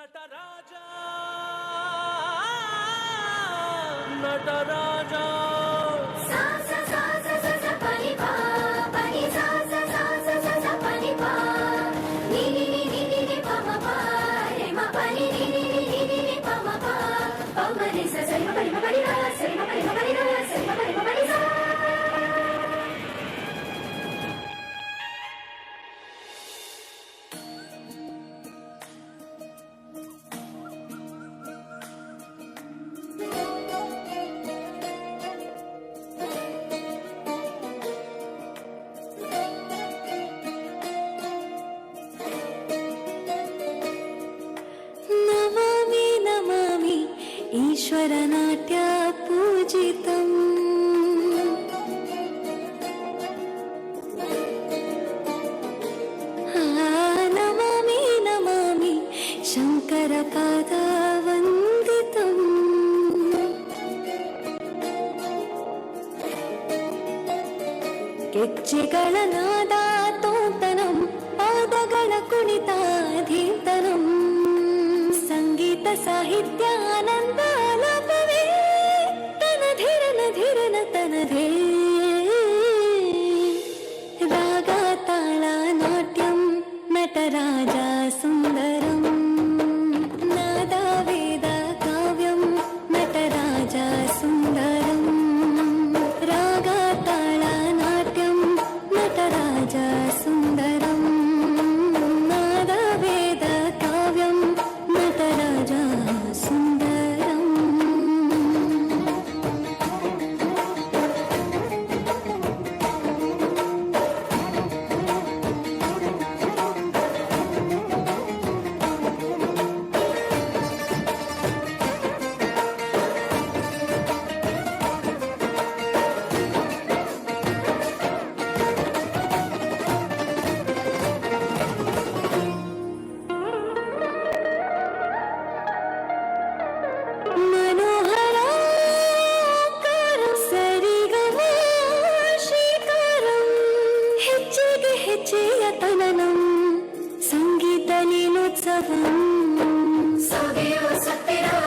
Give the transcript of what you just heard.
ನಟರಾಜ ನಟರಾಜ ಸಾ ಸ ಸಾ ಸ ಸ ಸ ಪನಿ ಪಾ ಪನಿ ಸಾ ಸ ಸಾ ಸ ಸ ಸ ಪನಿ ಪಾ ನಿ ನಿ ನಿ ನಿ ನಿ ನಿ ಪ ಮ ಪ ರೆ ಮ ಪನಿ ನಿ ನಿ ನಿ ನಿ ನಿ ನಿ ಪ ಮ ಪ ಪ ಮ ರಿ ಸ ಸ ಮ ಪನಿ ಮ ಪನಿ ರ ಸ ಮ ಪನಿ ಮ ಪನಿ ರ ಸ ಮ ಪನಿ ಮ ಪನಿ ಸ ನಮಾಮಿ ನಮಾಮಿ ಈಶ್ವರ ನಾಟ್ಯ ಪೂಜಿತಂ ನಮಾಮಿ ನಮಾಮಿ ಶಂಕರ ಪಾದ ವಂದಿತಂ ಗೆಜ್ಜೆಗಳ ನಾದ ತೋಂತನಂ ಪಾದಗಳ ಕುಣಿತ ಧೀಂತನಂ ಸಂಗೀತ ಸಾಹಿತ್ಯ ಆನಂದ ಆಲಾಪವೇ ತನಧಿರನ ಧಿರನ ತನಧೇ ರಾಗ ತಾಳ ನಾಟ್ಯಂ ನಟರಾಜ ಸುಂದರಂ ನಾದ ವೇದ ಕಾವ್ಯಂ ನಟರಾಜ ಸುಂದರಂ ರಾಗ ತಾಳ ನಾಟ್ಯಂ ನಟರಾಜ ಸುಂದರಂ ನಾದ ವೇದ ಕಾವ್ಯಂ ನಟರಾಜ ಸುಂದರಂ मनोहराकारं सरिगमा ಶ್ರೀಕಾರಂ ಹೆಜ್ಜೆಗೆ ಹೆಜ್ಜೆಯ ತನನಂ ಸಂಗೀತ ನೀನೋತ್ಸವಂ ಸೊಗೆಯೋ ಸತ್ತಿರೋ